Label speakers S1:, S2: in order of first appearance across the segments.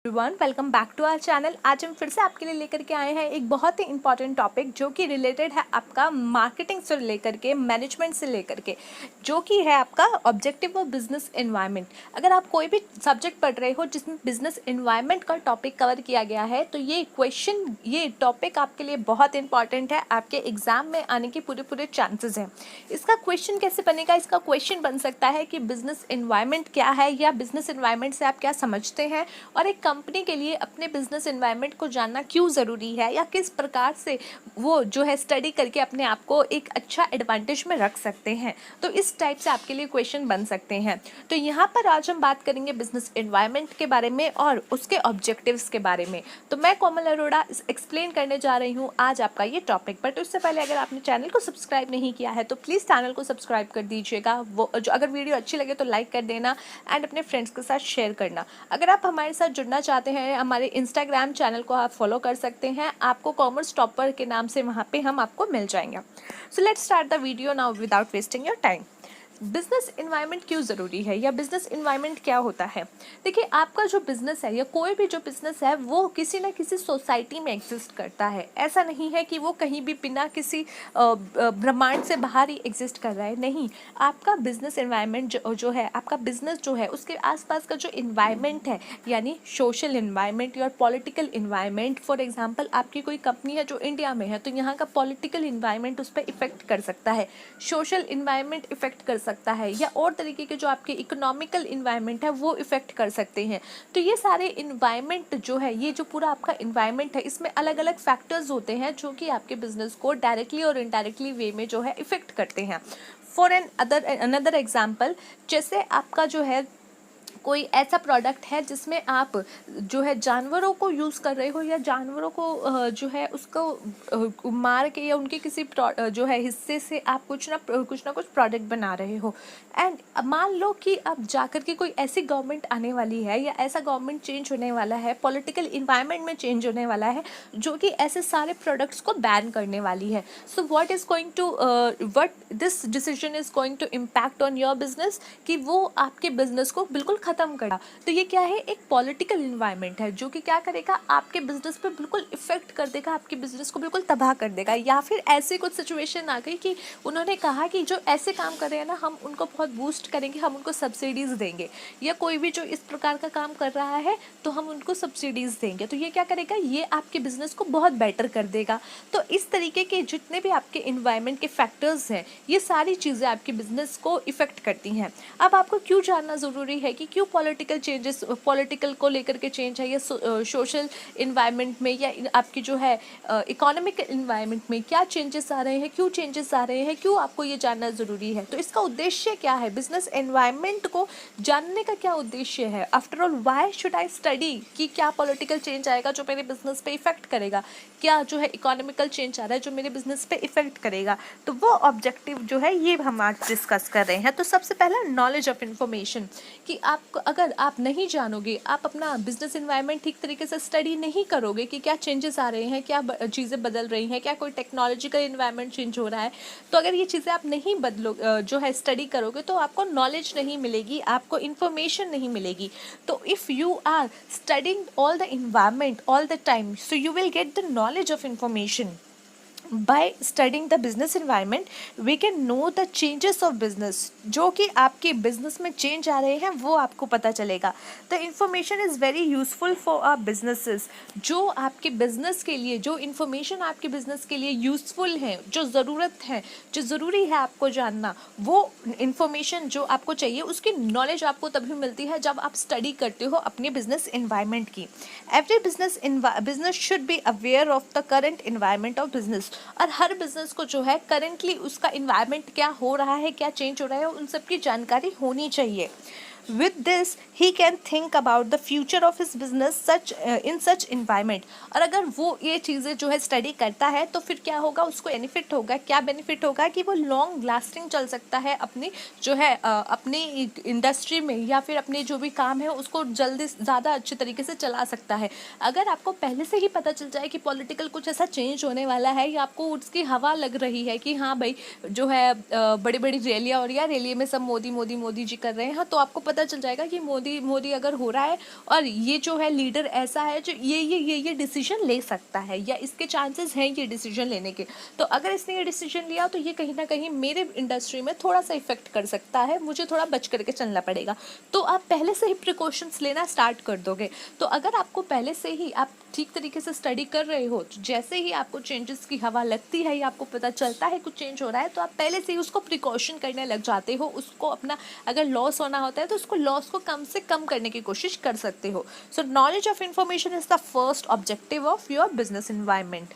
S1: Everyone, welcome back to our channel. आज हम फिर से आपके लिए लेकर के आए हैं एक बहुत ही इंपॉर्टेंट टॉपिक जो कि रिलेटेड है आपका मार्केटिंग से लेकर के मैनेजमेंट से लेकर के, जो कि है आपका ऑब्जेक्टिव ऑफ बिजनेस एनवायरनमेंट। अगर आप कोई भी सब्जेक्ट पढ़ रहे हो जिसमें बिजनेस एनवायरनमेंट का टॉपिक कवर किया गया है तो ये टॉपिक आपके लिए बहुत इंपॉर्टेंट है। आपके एग्जाम में आने के पूरे चांसेस हैं। इसका क्वेश्चन कैसे बनेगा? इसका क्वेश्चन बन सकता है कि बिजनेस एनवायरनमेंट क्या है, या बिजनेस एनवायरनमेंट से आप क्या समझते हैं, और एक कंपनी के लिए अपने बिजनेस एनवायरनमेंट को जानना क्यों ज़रूरी है, या किस प्रकार से वो जो है स्टडी करके अपने आप को एक अच्छा एडवांटेज में रख सकते हैं। तो इस टाइप से आपके लिए क्वेश्चन बन सकते हैं। तो यहाँ पर आज हम बात करेंगे बिजनेस एनवायरनमेंट के बारे में और उसके ऑब्जेक्टिव्स के बारे में। तो मैं कोमल अरोड़ा एक्सप्लेन करने जा रही हूँ आज आपका ये टॉपिक। बट उससे पहले अगर आपने चैनल को सब्सक्राइब नहीं किया है तो प्लीज़ चैनल को सब्सक्राइब कर दीजिएगा। वो जो अगर वीडियो अच्छी लगे तो लाइक कर देना एंड अपने फ्रेंड्स के साथ शेयर करना। अगर आप हमारे साथ जुड़ना चाहते हैं, हमारे इंस्टाग्राम चैनल को आप फॉलो कर सकते हैं। आपको कॉमर्स टॉपर के नाम से वहाँ पे हम आपको मिल जाएंगे। So let's start the video now without wasting your time. Business environment क्यों ज़रूरी है, या बिजनेस एनवायरनमेंट क्या होता है? देखिए, आपका जो बिजनेस है या कोई भी जो बिजनेस है वो किसी ना किसी सोसाइटी में एग्जिस्ट करता है। ऐसा नहीं है कि वो कहीं भी बिना किसी ब्रह्मांड से बाहर ही एग्जिस्ट कर रहा है। नहीं, आपका बिजनेस एनवायरनमेंट जो है, आपका बिजनेस जो है उसके आसपास का जो इन्वायरमेंट है, यानी सोशल इन्वायरमेंट या पॉलिटिकल इन्वायरमेंट। फॉर एग्जाम्पल, आपकी कोई कंपनी है जो इंडिया में है तो यहाँ का पॉलिटिकल इन्वायरमेंट उस पर इफेक्ट कर सकता है, सोशल इन्वायरमेंट इफेक्ट कर सकता है, या और तरीके के जो आपके इकोनॉमिकल इन्वायरमेंट है वो इफेक्ट कर सकते हैं। तो ये सारे इन्वायरमेंट जो है, ये जो पूरा आपका इन्वायरमेंट है, इसमें अलग अलग फैक्टर्स होते हैं जो कि आपके बिजनेस को डायरेक्टली और इनडायरेक्टली वे में जो है इफेक्ट करते हैं। फॉर अनदर एग्जाम्पल, जैसे आपका जो है कोई ऐसा प्रोडक्ट है जिसमें आप जो है जानवरों को यूज़ कर रहे हो, या जानवरों को जो है उसको मार के या उनके किसी जो है हिस्से से आप कुछ ना कुछ प्रोडक्ट बना रहे हो। एंड मान लो कि अब जाकर के कोई ऐसी गवर्नमेंट आने वाली है, या ऐसा गवर्नमेंट चेंज होने वाला है, पॉलिटिकल इन्वायरमेंट में चेंज होने वाला है जो कि ऐसे सारे प्रोडक्ट्स को बैन करने वाली है। So what this decision is going to impact on your business, कि वो आपके बिजनेस को बिल्कुल खत्म करा। तो ये क्या है? एक पॉलिटिकल इन्वायरमेंट है जो कि क्या करेगा, आपके बिजनेस पे बिल्कुल इफेक्ट कर देगा, आपके बिजनेस को बिल्कुल तबाह कर देगा। या फिर ऐसी कुछ सिचुएशन आ गई कि उन्होंने कहा कि जो ऐसे काम कर रहे हैं ना, हम उनको बहुत बूस्ट करेंगे, हम उनको सब्सिडीज देंगे, या कोई भी जो इस प्रकार का काम कर रहा है तो हम उनको सब्सिडीज देंगे। तो ये क्या करेगा, ये आपके बिजनेस को बहुत बेटर कर देगा। तो इस तरीके के जितने भी आपके इन्वायरमेंट के फैक्टर्स हैं, ये सारी चीज़ें आपके बिजनेस को इफेक्ट करती हैं। अब आपको क्यों जानना ज़रूरी है कि क्यों पॉलिटिकल चेंजेस, पॉलिटिकल को लेकर के चेंज है, या सोशल इन्वायरमेंट में, या आपकी जो है इकोनॉमिक इन्वायरमेंट में क्या चेंजेस आ रहे हैं, क्यों चेंजेस आ रहे हैं, क्यों आपको ये जानना ज़रूरी है? तो इसका उद्देश्य क्या है? बिजनेस एनवायरनमेंट को जानने का क्या उद्देश्य है? After all, why should I study कि क्या पॉलिटिकल चेंज आएगा जो मेरे बिजनेस पे इफेक्ट करेगा, क्या जो है इकोनॉमिकल चेंज आ रहा है जो मेरे बिजनेस पे इफेक्ट करेगा। तो वो ऑब्जेक्टिव जो है ये हम आज डिस्कस कर रहे हैं। तो सबसे पहला नॉलेज ऑफ इन्फॉर्मेशन, कि आपको अगर आप नहीं जानोगे, आप अपना बिजनेस एनवायरनमेंट ठीक तरीके से स्टडी नहीं करोगे कि क्या चेंजेस आ रहे हैं, क्या चीज़ें बदल रही हैं, क्या कोई टेक्नोलॉजिकल एनवायरनमेंट चेंज हो रहा है, तो अगर ये चीज़ें आप नहीं जो है स्टडी करोगे तो आपको नॉलेज नहीं मिलेगी, आपको इन्फॉर्मेशन नहीं मिलेगी। तो if you are studying all the environment all the time, so you will get the knowledge of information. By studying the business environment, we can know the changes of business, जो कि आपके business में change आ रहे हैं वो आपको पता चलेगा। The information is very useful for our businesses. जो आपके बिजनेस के लिए, जो इन्फॉर्मेशन आपके बिजनेस के लिए यूजफुल है, जो ज़रूरत है, जो ज़रूरी है आपको जानना, वो इन्फॉर्मेशन जो आपको चाहिए, उसकी नॉलेज आपको तभी मिलती है जब आप स्टडी करते हो अपने बिजनेस इन्वायरमेंट की। Every business should be aware of the current environment of business, और हर बिजनेस को जो है करेंटली उसका इन्वायरमेंट क्या हो रहा है, क्या चेंज हो रहा है, उन सब की जानकारी होनी चाहिए। With this, he can think about the future of his business in such environment। और अगर वो ये चीज़ें जो है स्टडी करता है तो फिर क्या होगा, उसको बेनिफिट होगा। क्या बेनिफिट होगा कि वो लॉन्ग लास्टिंग चल सकता है अपनी जो है अपनी इंडस्ट्री में, या फिर अपने जो भी काम है उसको जल्दी ज़्यादा अच्छे तरीके से चला सकता है। अगर आपको पहले से ही पता चल जाए कि पॉलिटिकल कुछ ऐसा चेंज होने वाला है, या आपको उसकी हवा लग रही है कि हाँ भाई जो है बड़ी बड़ी रैलियाँ हो रही है, रैली में सब मोदी मोदी मोदी जी कर रहे हैं, हाँ, तो आपको पता पता चल जाएगा कि मोदी अगर हो रहा है और ये जो है लीडर ऐसा है जो ये डिसीजन ले सकता है या इसके चांसेस हैं ये डिसीजन लेने के, तो अगर इसने ये डिसीजन लिया तो ये कहीं ना कहीं मेरे इंडस्ट्री में थोड़ा सा इफेक्ट कर सकता है, मुझे थोड़ा बच करके चलना पड़ेगा। तो आप पहले से ही प्रिकॉशंस लेना स्टार्ट कर दोगे। तो अगर आपको पहले से ही आप ठीक तरीके से स्टडी कर रहे हो, तो जैसे ही आपको चेंजेस की हवा लगती है या आपको पता चलता है कुछ चेंज हो रहा है, तो आप पहले से ही उसको प्रिकॉशन करने लग जाते हो। उसको अपना अगर लॉस होना होता है तो उसको लॉस को कम से कम करने की कोशिश कर सकते हो। सो knowledge of information is the first objective of your business environment.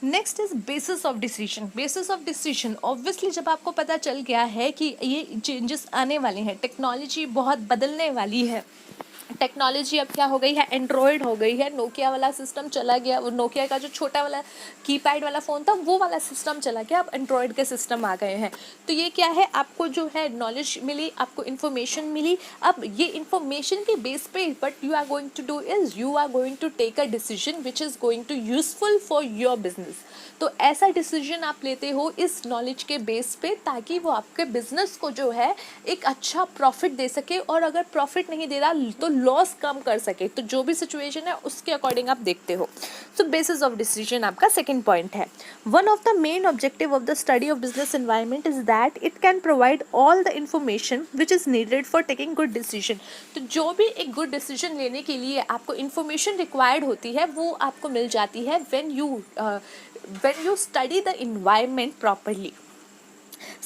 S1: Next is basis of decision. Basis of decision obviously जब आपको पता चल गया है कि ये चेंजेस आने वाले हैं, टेक्नोलॉजी बहुत बदलने वाली है, टेक्नोलॉजी अब क्या हो गई है, एंड्रॉयड हो गई है, नोकिया वाला सिस्टम चला गया, वो नोकिया का जो छोटा वाला कीपैड वाला फ़ोन था वो वाला सिस्टम चला गया, अब एंड्रॉयड के सिस्टम आ गए हैं। तो ये क्या है, आपको जो है नॉलेज मिली, आपको इन्फॉर्मेशन मिली। अब ये इन्फॉर्मेशन के बेस पे but you are going to do is you are going to take a decision which is going to useful for your business. तो ऐसा डिसीजन आप लेते हो इस नॉलेज के बेस पे, ताकि वो आपके बिजनेस को जो है एक अच्छा प्रॉफिट दे सके, और अगर प्रॉफिट नहीं दे रहा तो लॉस कम कर सके। तो जो भी सिचुएशन है उसके अकॉर्डिंग आप देखते हो। सो बेसिस ऑफ डिसीजन आपका सेकंड पॉइंट है। One of the main objective of the study of business environment is that it can provide all the information which is needed for taking good decision. तो जो भी एक good decision लेने के लिए आपको इन्फॉर्मेशन रिक्वायर्ड होती है वो आपको मिल जाती है when you study the environment properly.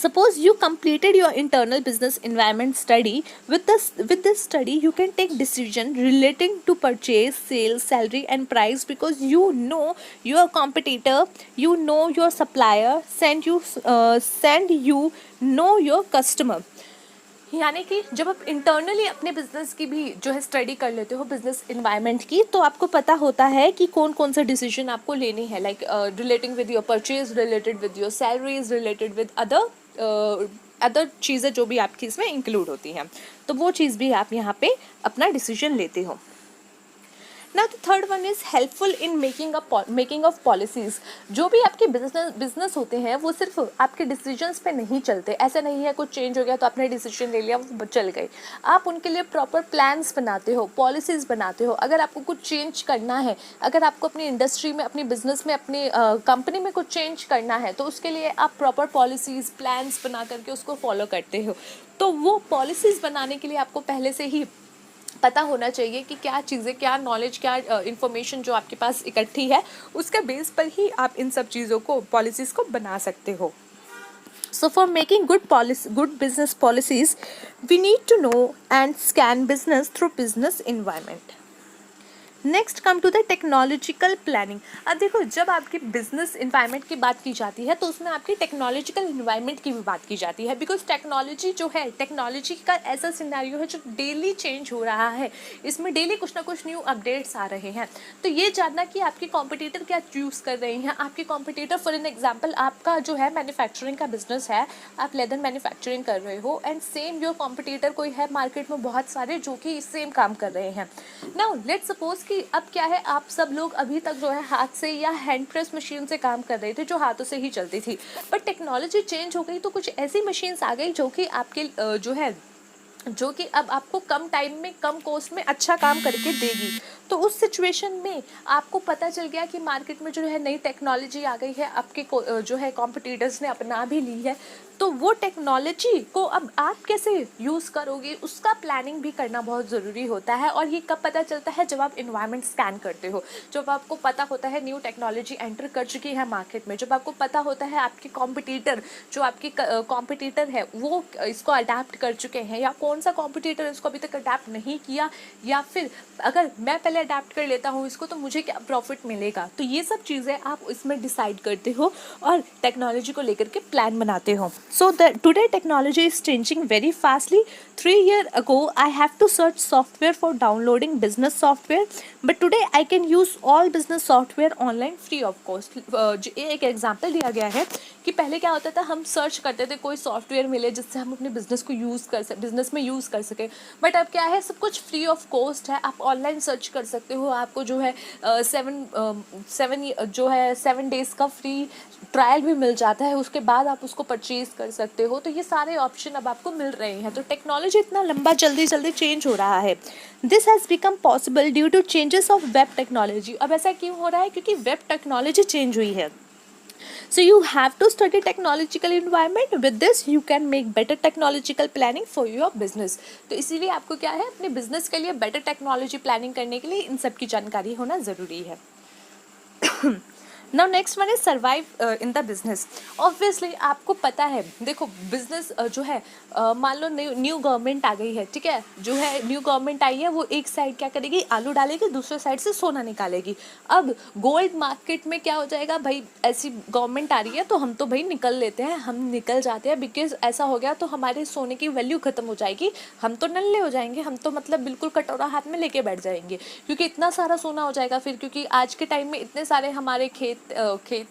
S1: Suppose you completed your internal business environment study. With this study you can take decision relating to purchase, sales, salary and price, because you know your competitor, you know your supplier, you know your customer. यानी कि जब आप internally अपने business की भी जो है study कर लेते हो बिजनेस इन्वायरमेंट की, तो आपको पता होता है कि कौन कौन से डिसीजन आपको लेने हैं, like relating with your purchase, related with your salaries, related with other चीज़ें जो भी आपकी इसमें इंक्लूड होती हैं। तो वो चीज़ भी आप यहाँ पे अपना डिसीजन लेते हो। Now the third one is helpful in making of policies. जो भी आपके बिजनेस होते हैं वो सिर्फ आपके डिसीजंस पे नहीं चलते। ऐसा नहीं है कुछ चेंज हो गया तो आपने डिसीजन ले लिया वो चल गए। आप उनके लिए प्रॉपर प्लान्स बनाते हो, पॉलिसीज़ बनाते हो। अगर आपको कुछ चेंज करना है, अगर आपको अपनी इंडस्ट्री में, अपनी बिजनेस में, अपनी कंपनी में कुछ चेंज करना है, तो उसके लिए आप प्रॉपर पॉलिसीज़, प्लान्स बना करके उसको फॉलो करते हो। तो वो पॉलिसीज़ बनाने के लिए आपको पहले से ही पता होना चाहिए कि क्या चीज़ें, क्या नॉलेज, क्या इन्फॉर्मेशन जो आपके पास इकट्ठी है, उसके बेस पर ही आप इन सब चीज़ों को, पॉलिसीज़ को बना सकते हो। So for making good business policies, we need to know and scan business through business environment. Next come to the technological planning. अब देखो, जब आपकी बिजनेस इन्वायरमेंट की बात की जाती है तो उसमें आपकी टेक्नोलॉजिकल इन्वायरमेंट की भी बात की जाती है, बिकॉज टेक्नोलॉजी जो है, टेक्नोलॉजी का ऐसा सिनेरियो है जो डेली चेंज हो रहा है, इसमें डेली कुछ ना कुछ न्यू अपडेट्स आ रहे हैं। तो ये जानना कि आपके कॉम्पिटिटर क्या यूज़ कर रहे हैं, आपके कॉम्पिटिटर, फॉर एन एग्जाम्पल आपका जो है मैन्युफैक्चरिंग का बिजनेस है, आप लेदर मैन्युफैक्चरिंग कर रहे हो, एंड सेम योर कॉम्पिटिटर कोई है मार्केट में बहुत सारे जो कि सेम काम कर रहे हैं। नाउ लेट्स सपोज अब क्या है, आप सब लोग अभी तक जो है हाथ से या हैंड प्रेस मशीन से काम कर रहे थे जो हाथों से ही चलती थी, बट टेक्नोलॉजी चेंज हो गई तो कुछ ऐसी मशीन्स आ गई जो कि आपके जो कि अब आपको कम टाइम में, कम कॉस्ट में अच्छा काम करके देगी। तो उस सिचुएशन में आपको पता चल गया कि मार्केट में जो है नई टेक्नोलॉजी आ गई है, आपके जो है कॉम्पिटिटर्स ने अपना भी ली है, तो वो टेक्नोलॉजी को अब आप कैसे यूज़ करोगे उसका प्लानिंग भी करना बहुत ज़रूरी होता है। और ये कब पता चलता है, जब आप इन्वायरमेंट स्कैन करते हो, जब आपको पता होता है न्यू टेक्नोलॉजी एंटर कर चुकी है मार्केट में, जब आपको पता होता है आपके कॉम्पिटिटर, जो आपके कॉम्पिटिटर है वो इसको अडेप्ट कर चुके हैं, या कौन सा कॉम्पिटिटर इसको अभी तक अडेप्ट नहीं किया, या फिर अगर मैं पहले अडेप्ट कर लेता हूँ इसको तो मुझे क्या प्रॉफिट मिलेगा। तो ये सब चीज़ें आप इसमें डिसाइड करते हो और टेक्नोलॉजी को लेकर के प्लान बनाते हो। So today technology is changing very fastly. 3 years ago, I have to search software for downloading business software, but today I can use all business software online free of cost. एक example दिया गया है कि पहले क्या होता था, हम सर्च करते थे कोई सॉफ्टवेयर मिले जिससे हम अपने बिजनेस को बिजनेस में यूज़ कर सकें, बट अब क्या है, सब कुछ फ्री ऑफ कॉस्ट है, आप ऑनलाइन सर्च कर सकते हो, आपको जो है 7 डेज़ का फ्री ट्रायल भी मिल जाता है, उसके बाद आप उसको परचेज़ कर सकते हो। तो ये सारे ऑप्शन अब आपको मिल रहे हैं। तो टेक्नोलॉजी इतना लंबा जल्दी जल्दी चेंज हो रहा है। This has become possible due to changes of web technology. अब ऐसा क्यों हो रहा है? क्योंकि वेब टेक्नोलॉजी चेंज हुई है। So you have to study technological environment. With this you can make better technological planning for your business. तो इसीलिए आपको क्या है, अपने बिजनेस के लिए बेटर टेक्नोलॉजी प्लानिंग करने के लिए इन सब की जानकारी होना ज़रूरी है। Now next one is survive in the business. Obviously आपको पता है, देखो बिजनेस जो है मान लो न्यू गवर्नमेंट आ गई है, ठीक है, जो है न्यू गवर्नमेंट आई है, वो एक साइड क्या करेगी, आलू डालेगी, दूसरे साइड से सोना निकालेगी। अब गोल्ड मार्केट में क्या हो जाएगा, भाई ऐसी गवर्नमेंट आ रही है तो हम तो भाई निकल लेते हैं, हम निकल जाते हैं, बिकॉज ऐसा हो गया तो हमारे सोने की वैल्यू खत्म हो जाएगी, हम तो नल्ले हो जाएंगे, हम तो मतलब बिल्कुल कटोरा हाथ में लेके बैठ जाएंगे, क्योंकि इतना सारा सोना हो जाएगा फिर। क्योंकि आज के टाइम में इतने सारे हमारे खेत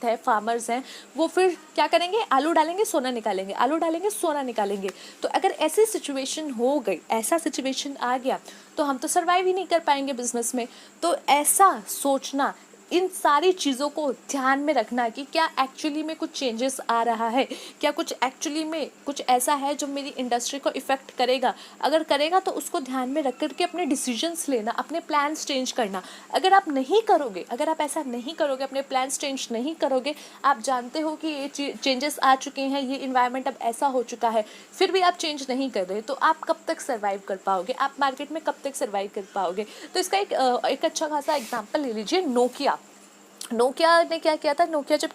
S1: है, फार्मर्स हैं, वो फिर क्या करेंगे, आलू डालेंगे सोना निकालेंगे, आलू डालेंगे सोना निकालेंगे। तो अगर ऐसी सिचुएशन हो गई, ऐसा सिचुएशन आ गया, तो हम तो सर्वाइव ही नहीं कर पाएंगे बिजनेस में। तो ऐसा सोचना, इन सारी चीज़ों को ध्यान में रखना कि क्या एक्चुअली में कुछ चेंजेस आ रहा है, क्या कुछ एक्चुअली में कुछ ऐसा है जो मेरी इंडस्ट्री को इफ़ेक्ट करेगा। अगर करेगा तो उसको ध्यान में रख कर के अपने डिसीजंस लेना, अपने प्लान्स चेंज करना। अगर आप नहीं करोगे, अगर आप ऐसा नहीं करोगे, अपने प्लान्स चेंज नहीं करोगे, आप जानते हो कि ये चेंजेस आ चुके हैं, ये इन्वायरमेंट अब ऐसा हो चुका है, फिर भी आप चेंज नहीं कर रहे, तो आप कब तक सर्वाइव कर पाओगे, आप मार्केट में कब तक सर्वाइव कर पाओगे। तो इसका एक अच्छा खासा एग्जाम्पल ले लीजिए, नोकिया ने क्या किया था। नोकिया जब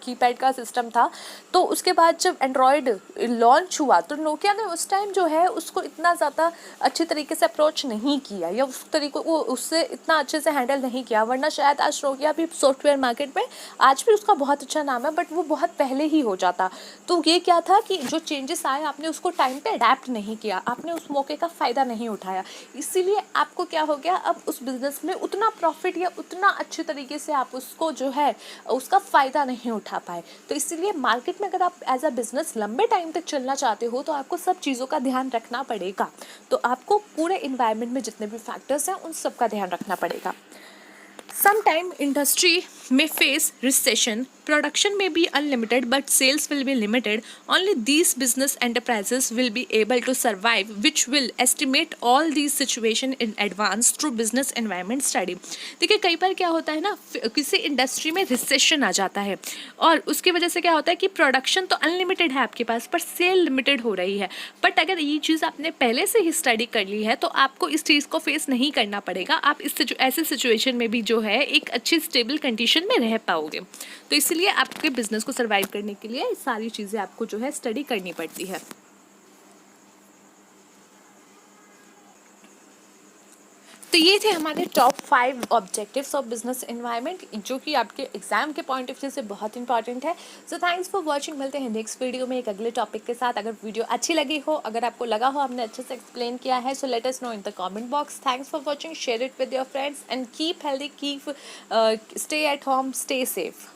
S1: कीपैड का सिस्टम था, तो उसके बाद जब एंड्रॉयड लॉन्च हुआ, तो नोकिया ने उस टाइम जो है उसको इतना ज़्यादा अच्छे तरीके से अप्रोच नहीं किया, या उस तरीके को उससे इतना अच्छे से हैंडल नहीं किया, वरना शायद आज नोकिया भी सॉफ्टवेयर मार्केट में आज भी उसका बहुत अच्छा नाम है, बट वो बहुत पहले ही हो जाता। तो ये क्या था कि जो चेंजेस आए, आपने उसको टाइम पे अडेप्ट नहीं किया, आपने उस मौके का फ़ायदा नहीं उठाया, इसीलिए आपको क्या हो गया, अब उस बिज़नेस में उतना प्रॉफिट या उतना अच्छे तरीके से आप उसको जो है उसका फ़ायदा नहीं उठा पाए। तो इसीलिए मार्केट में अगर आप एज अ बिज़नेस लंबे टाइम तक चलना चाहते हो, तो आपको सब चीज़ों का ध्यान रखना पड़ेगा। तो आपको पूरे इन्वायरमेंट में जितने भी फैक्टर्स हैं, उन सब का ध्यान रखना पड़ेगा। Sometime industry may face recession. Production may be unlimited, but sales will be limited. Only these business enterprises will be able to survive, which will estimate all these situation in advance through business environment study. देखिए कई बार क्या होता है ना, किसी industry में recession आ जाता है, और उसकी वजह से क्या होता है कि प्रोडक्शन तो अनलिमिटेड है आपके पास, पर सेल लिमिटेड हो रही है। बट अगर ये चीज़ आपने पहले से ही स्टडी कर ली है, तो आपको इस चीज़ को फेस नहीं करना पड़ेगा। आप इस ऐसे सिचुएशन में भी जो है एक अच्छी स्टेबल कंडीशन में रह पाओगे। तो इसलिए आपके बिजनेस को सर्वाइव करने के लिए सारी चीज़ें आपको जो है स्टडी करनी पड़ती है। तो ये थे हमारे top 5 objectives of business environment, जो कि आपके एग्जाम के पॉइंट ऑफ व्यू से बहुत इंपॉर्टेंट है। So thanks for watching. मिलते हैं नेक्स्ट वीडियो में एक अगले टॉपिक के साथ। अगर वीडियो अच्छी लगी हो, अगर आपको लगा हो हमने अच्छे से एक्सप्लेन किया है, so let us know in the comment box. Thanks for watching, share it with your friends and keep healthy, keep stay at home, stay safe.